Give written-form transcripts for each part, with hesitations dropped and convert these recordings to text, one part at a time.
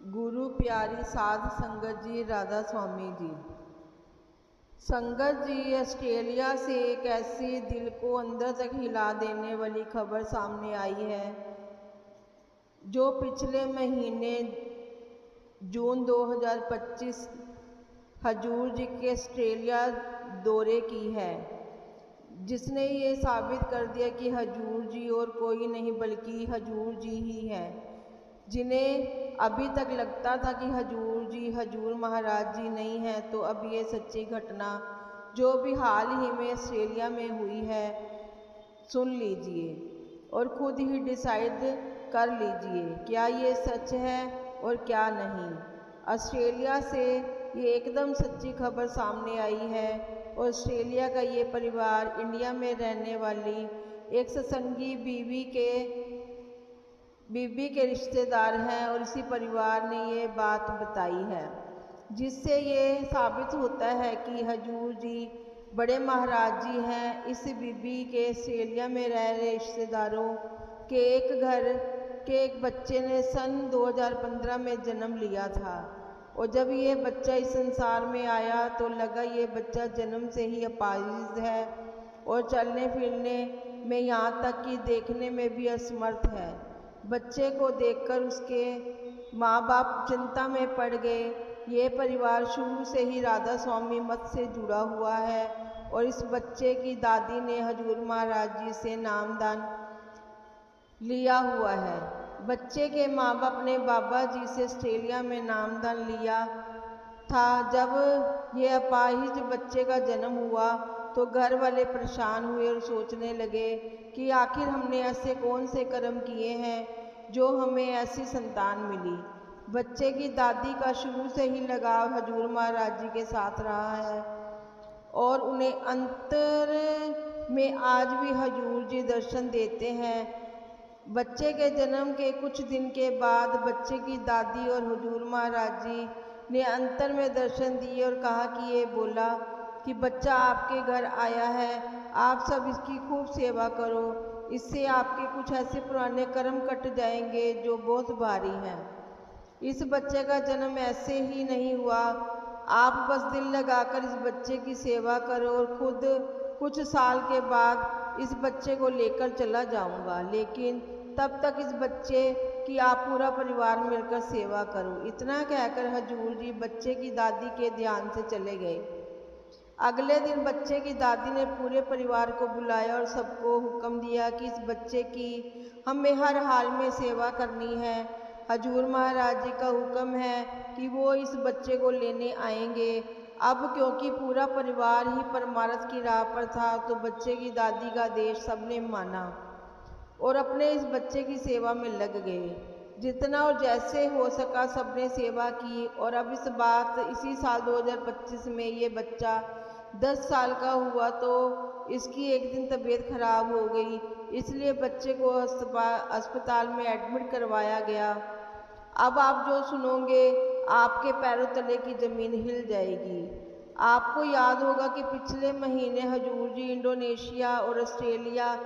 गुरु प्यारी साध संगत जी राधा स्वामी जी। संगत जी, ऑस्ट्रेलिया से एक ऐसी दिल को अंदर तक हिला देने वाली खबर सामने आई है जो पिछले महीने जून 2025 हजूर जी के ऑस्ट्रेलिया दौरे की है, जिसने ये साबित कर दिया कि हजूर जी और कोई नहीं बल्कि हजूर जी ही है। जिन्हें अभी तक लगता था कि हजूर जी हजूर महाराज जी नहीं हैं, तो अब ये सच्ची घटना जो भी हाल ही में ऑस्ट्रेलिया में हुई है सुन लीजिए और खुद ही डिसाइड कर लीजिए क्या ये सच है और क्या नहीं। ऑस्ट्रेलिया से ये एकदम सच्ची खबर सामने आई है। ऑस्ट्रेलिया का ये परिवार इंडिया में रहने वाली एक सत्संगी बीवी के रिश्तेदार हैं और इसी परिवार ने ये बात बताई है, जिससे ये साबित होता है कि हजूर जी बड़े महाराज जी हैं। इस बीबी के ऑस्ट्रेलिया में रह रहे रिश्तेदारों के एक घर के एक बच्चे ने सन 2015 में जन्म लिया था और जब ये बच्चा इस संसार में आया तो लगा ये बच्चा जन्म से ही अपाहिज है और चलने फिरने में यहाँ तक कि देखने में भी असमर्थ है। बच्चे को देखकर उसके माँ बाप चिंता में पड़ गए। ये परिवार शुरू से ही राधा स्वामी मत से जुड़ा हुआ है और इस बच्चे की दादी ने हजूर महाराज जी से नामदान लिया हुआ है। बच्चे के माँ बाप ने बाबा जी से ऑस्ट्रेलिया में नामदान लिया था। जब ये अपाहिज बच्चे का जन्म हुआ तो घर वाले परेशान हुए और सोचने लगे कि आखिर हमने ऐसे कौन से कर्म किए हैं जो हमें ऐसी संतान मिली। बच्चे की दादी का शुरू से ही लगाव हजूर महाराज जी के साथ रहा है और उन्हें अंतर में आज भी हजूर जी दर्शन देते हैं। बच्चे के जन्म के कुछ दिन के बाद बच्चे की दादी और हजूर महाराज जी ने अंतर में दर्शन दिए और कहा कि ये बोला कि बच्चा आपके घर आया है, आप सब इसकी खूब सेवा करो, इससे आपके कुछ ऐसे पुराने कर्म कट जाएंगे जो बहुत भारी हैं। इस बच्चे का जन्म ऐसे ही नहीं हुआ, आप बस दिल लगाकर इस बच्चे की सेवा करो और खुद कुछ साल के बाद इस बच्चे को लेकर चला जाऊंगा, लेकिन तब तक इस बच्चे की आप पूरा परिवार मिलकर सेवा करो। इतना कहकर हजूर जी बच्चे की दादी के ध्यान से चले गए। अगले दिन बच्चे की दादी ने पूरे परिवार को बुलाया और सबको हुक्म दिया कि इस बच्चे की हमें हर हाल में सेवा करनी है। हजूर महाराज जी का हुक्म है कि वो इस बच्चे को लेने आएंगे। अब क्योंकि पूरा परिवार ही परमार्थ की राह पर था तो बच्चे की दादी का आदेश सबने माना और अपने इस बच्चे की सेवा में लग गए। जितना और जैसे हो सका सबने सेवा की और अब इसी साल 2025 में ये बच्चा 10 साल का हुआ तो इसकी एक दिन तबीयत खराब हो गई, इसलिए बच्चे को अस्पताल में एडमिट करवाया गया। अब आप जो सुनोगे आपके पैरों तले की ज़मीन हिल जाएगी। आपको याद होगा कि पिछले महीने हजूर जी इंडोनेशिया और ऑस्ट्रेलिया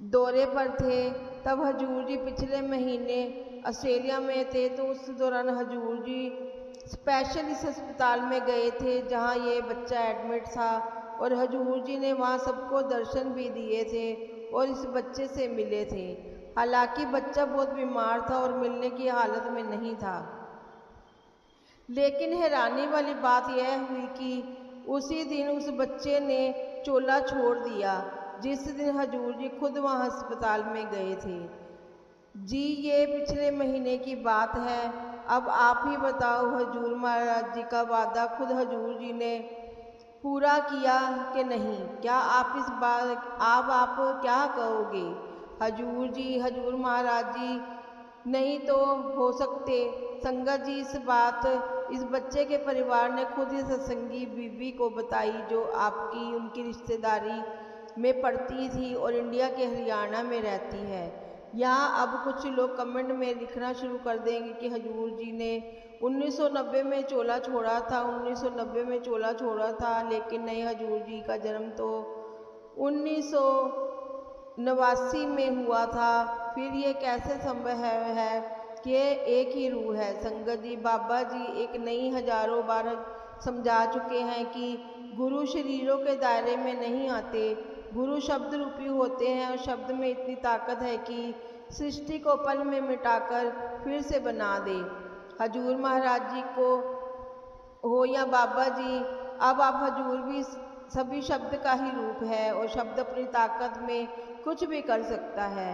दौरे पर थे। तब हजूर जी पिछले महीने ऑस्ट्रेलिया में थे तो उस दौरान हजूर जी स्पेशल इस अस्पताल में गए थे जहां ये बच्चा एडमिट था और हजूर जी ने वहां सबको दर्शन भी दिए थे और इस बच्चे से मिले थे। हालांकि बच्चा बहुत बीमार था और मिलने की हालत में नहीं था, लेकिन हैरानी वाली बात यह हुई कि उसी दिन उस बच्चे ने चोला छोड़ दिया जिस दिन हजूर जी खुद वहां अस्पताल में गए थे। जी ये पिछले महीने की बात है। अब आप ही बताओ हजूर महाराज जी का वादा खुद हजूर जी ने पूरा किया कि नहीं? क्या आप इस बात आप क्या कहोगे? हजूर जी हजूर महाराज जी नहीं तो हो सकते। संगत जी इस बच्चे के परिवार ने खुद ही सत्संगी बीवी को बताई जो आपकी उनकी रिश्तेदारी में पड़ती थी और इंडिया के हरियाणा में रहती है। यहाँ अब कुछ लोग कमेंट में लिखना शुरू कर देंगे कि हजूर जी ने 1990 में चोला छोड़ा था, 1990 में चोला छोड़ा था, लेकिन नहीं, हजूर जी का जन्म तो 1989 में हुआ था। फिर ये कैसे संभव है कि एक ही रूह है। संगत जी, बाबा जी एक नहीं हजारों बार समझा चुके हैं कि गुरु शरीरों के दायरे में नहीं आते, गुरु शब्द रूपी होते हैं और शब्द में इतनी ताकत है कि सृष्टि को पल में मिटाकर फिर से बना दे। हजूर महाराज जी को हो या बाबा जी, अब आप हजूर भी सभी शब्द का ही रूप है और शब्द अपनी ताकत में कुछ भी कर सकता है।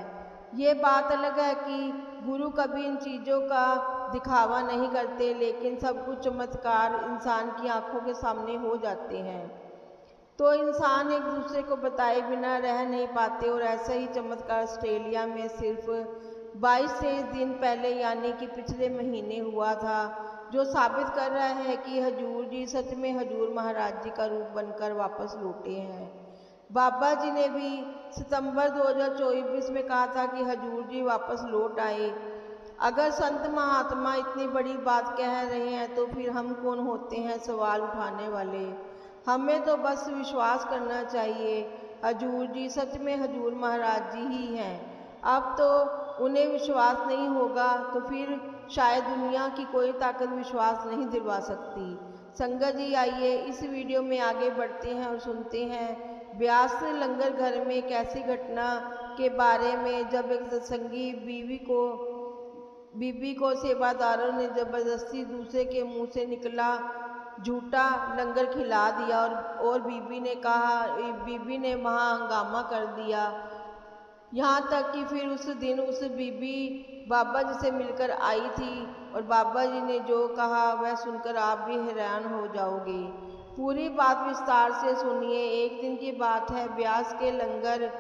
ये बात अलग है कि गुरु कभी इन चीज़ों का दिखावा नहीं करते, लेकिन सब कुछ चमत्कार इंसान की आंखों के सामने हो जाते हैं, तो इंसान एक दूसरे को बताए बिना रह नहीं पाते। और ऐसा ही चमत्कार ऑस्ट्रेलिया में सिर्फ 22-23 दिन पहले यानी कि पिछले महीने हुआ था, जो साबित कर रहा है कि हजूर जी सच में हजूर महाराज जी का रूप बनकर वापस लौटे हैं। बाबा जी ने भी सितंबर 2024 में कहा था कि हजूर जी वापस लौट आए। अगर संत महात्मा इतनी बड़ी बात कह रहे हैं तो फिर हम कौन होते हैं सवाल उठाने वाले। हमें तो बस विश्वास करना चाहिए हजूर जी सच में हजूर महाराज जी ही हैं। अब तो उन्हें विश्वास नहीं होगा तो फिर शायद दुनिया की कोई ताकत विश्वास नहीं दिलवा सकती। संगत जी, आइए इस वीडियो में आगे बढ़ते हैं और सुनते हैं ब्यास लंगर घर में एक ऐसी घटना के बारे में जब एक सत्संगी बीबी को सेवादारों ने जबरदस्ती दूसरे के मुंह से निकला झूठा लंगर खिला दिया और बीबी ने वहाँ हंगामा कर दिया। यहाँ तक कि फिर उस दिन उस बीबी बाबा जी से मिलकर आई थी और बाबा जी ने जो कहा वह सुनकर आप भी हैरान हो जाओगे। पूरी बात विस्तार से सुनिए। एक दिन की बात है, ब्यास के लंगर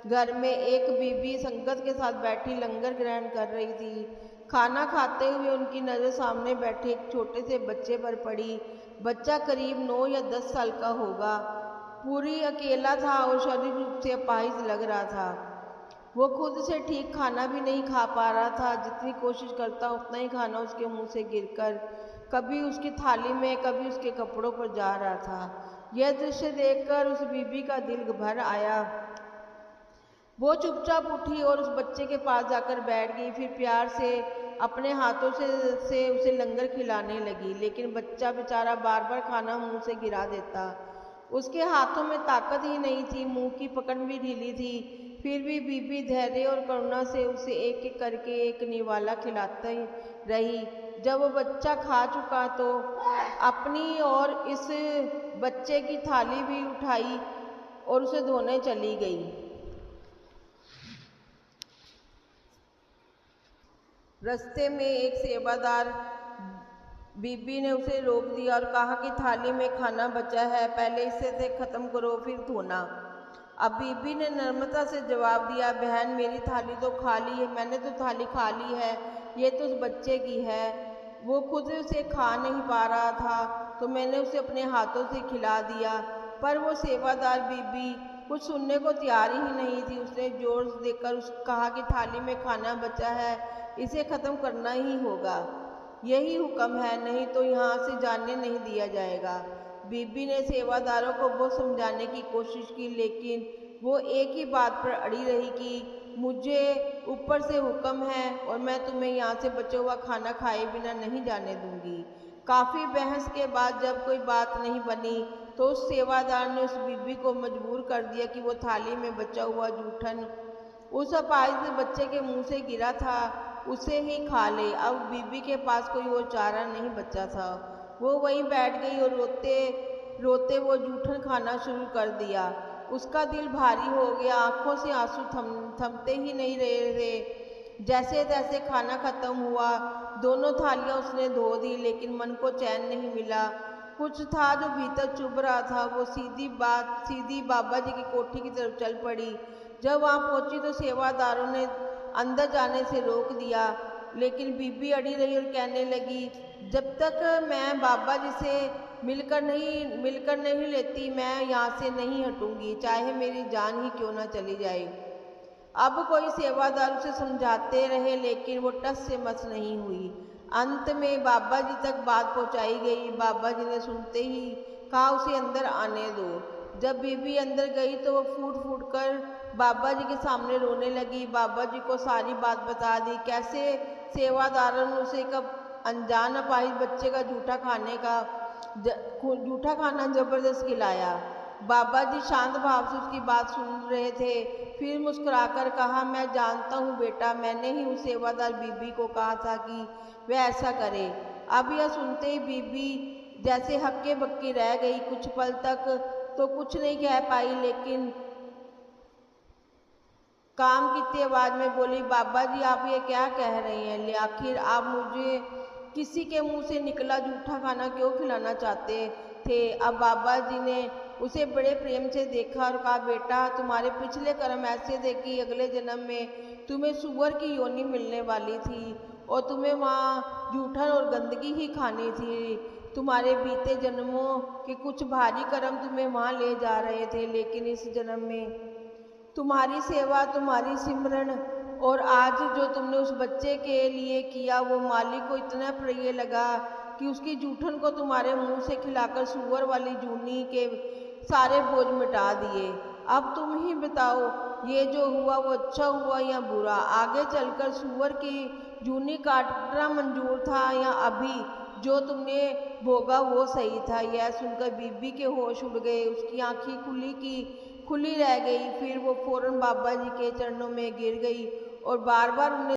घर में एक बीबी संगत के साथ बैठी लंगर ग्रहण कर रही थी। खाना खाते हुए उनकी नज़र सामने बैठे एक छोटे से बच्चे पर पड़ी। बच्चा करीब 9 या 10 साल का होगा। पूरी अकेला था और शारीरिक रूप से अपाहिज लग रहा था। वो खुद से ठीक खाना भी नहीं खा पा रहा था। जितनी कोशिश करता उतना ही खाना उसके मुंह से गिरकर कभी उसकी थाली में कभी उसके कपड़ों पर जा रहा था। यह दृश्य देखकर उस बीबी का दिल भर आया। वो चुपचाप उठी और उस बच्चे के पास जाकर बैठ गई। फिर प्यार से अपने हाथों से उसे लंगर खिलाने लगी, लेकिन बच्चा बेचारा बार बार खाना मुंह से गिरा देता। उसके हाथों में ताकत ही नहीं थी, मुंह की पकड़ भी ढीली थी। फिर भी बीबी धैर्य और करुणा से उसे एक एक करके एक निवाला खिलाती रही। जब वो बच्चा खा चुका तो अपनी और इस बच्चे की थाली भी उठाई और उसे धोने चली गई। रास्ते में एक सेवादार बीबी ने उसे रोक दिया और कहा कि थाली में खाना बचा है, पहले इसे ख़त्म करो फिर धोना। अब बीबी ने नम्रता से जवाब दिया, बहन मेरी थाली तो खाली है, मैंने तो थाली खा ली है, ये तो उस बच्चे की है। वो खुद उसे खा नहीं पा रहा था तो मैंने उसे अपने हाथों से खिला दिया। पर वो सेवादार बीबी कुछ सुनने को तैयार ही नहीं थी। उसने जोर देकर कहा कि थाली में खाना बचा है, इसे ख़त्म करना ही होगा, यही हुक्म है, नहीं तो यहाँ से जाने नहीं दिया जाएगा। बीबी ने सेवादारों को बहुत समझाने की कोशिश की, लेकिन वो एक ही बात पर अड़ी रही कि मुझे ऊपर से हुक्म है और मैं तुम्हें यहाँ से बचा हुआ खाना खाए बिना नहीं जाने दूंगी। काफ़ी बहस के बाद जब कोई बात नहीं बनी तो उस सेवादार ने उस बीबी को मजबूर कर दिया कि वो थाली में बचा हुआ जूठन उस अपाहिज बच्चे के मुंह से गिरा था उसे ही खा ले। अब बीबी के पास कोई और चारा नहीं बचा था। वो वहीं बैठ गई और रोते रोते वो जूठन खाना शुरू कर दिया। उसका दिल भारी हो गया, आंखों से आंसू थमते ही नहीं रहे थे। जैसे तैसे खाना खत्म हुआ, दोनों थालियां उसने धो दी, लेकिन मन को चैन नहीं मिला। कुछ था जो भीतर चुभ रहा था। वो सीधी बाबा जी की कोठी की तरफ चल पड़ी। जब वहाँ पहुँची तो सेवादारों ने अंदर जाने से रोक दिया, लेकिन बीबी अड़ी रही और कहने लगी, जब तक मैं बाबा जी से मिलकर नहीं लेती मैं यहाँ से नहीं हटूंगी, चाहे मेरी जान ही क्यों ना चली जाए। अब कोई सेवादार उसे समझाते रहे, लेकिन वो टस से मस नहीं हुई। अंत में बाबा जी तक बात पहुँचाई गई। बाबा जी ने सुनते ही कहा उसे अंदर आने दो। जब बीबी अंदर गई तो वो फूट फूट कर बाबा जी के सामने रोने लगी। बाबा जी को सारी बात बता दी, कैसे सेवादारों ने उसे एक अनजान अपाहिज बच्चे का जूठा खाना जबरदस्त खिलाया। बाबा जी शांत भाव से उसकी बात सुन रहे थे। फिर मुस्कुराकर कहा, मैं जानता हूँ बेटा, मैंने ही उस सेवादार बीबी को कहा था कि वह ऐसा करे। अब यह सुनते ही बीबी जैसे हक्के बक्की रह गई। कुछ पल तक तो कुछ नहीं कह पाई, लेकिन काम की आवाज में बोली, बाबा जी आप ये क्या कह रहे हैं? आखिर आप मुझे किसी के मुंह से निकला जूठा खाना क्यों खिलाना चाहते थे? अब बाबा जी ने उसे बड़े प्रेम से देखा और कहा, बेटा तुम्हारे पिछले कर्म ऐसे थे कि अगले जन्म में तुम्हें सूअर की योनि मिलने वाली थी और तुम्हें वहाँ जूठन और गंदगी ही खानी थी। तुम्हारे बीते जन्मों के कुछ भारी कर्म तुम्हें वहाँ ले जा रहे थे, लेकिन इस जन्म में तुम्हारी सेवा, तुम्हारी सिमरन और आज जो तुमने उस बच्चे के लिए किया वो मालिक को इतना प्रिय लगा कि उसकी जूठन को तुम्हारे मुंह से खिलाकर सूअर वाली जूनी के सारे बोझ मिटा दिए। अब तुम ही बताओ, ये जो हुआ वो अच्छा हुआ या बुरा? आगे चलकर सूअर की जूनी काटना मंजूर था या अभी जो तुमने भोगा वो सही था? यह सुनकर बीबी के होश उड़ गए। उसकी आंखें खुली रह गई। फिर वो फौरन बाबा जी के चरणों में गिर गई और बार बार उन्हें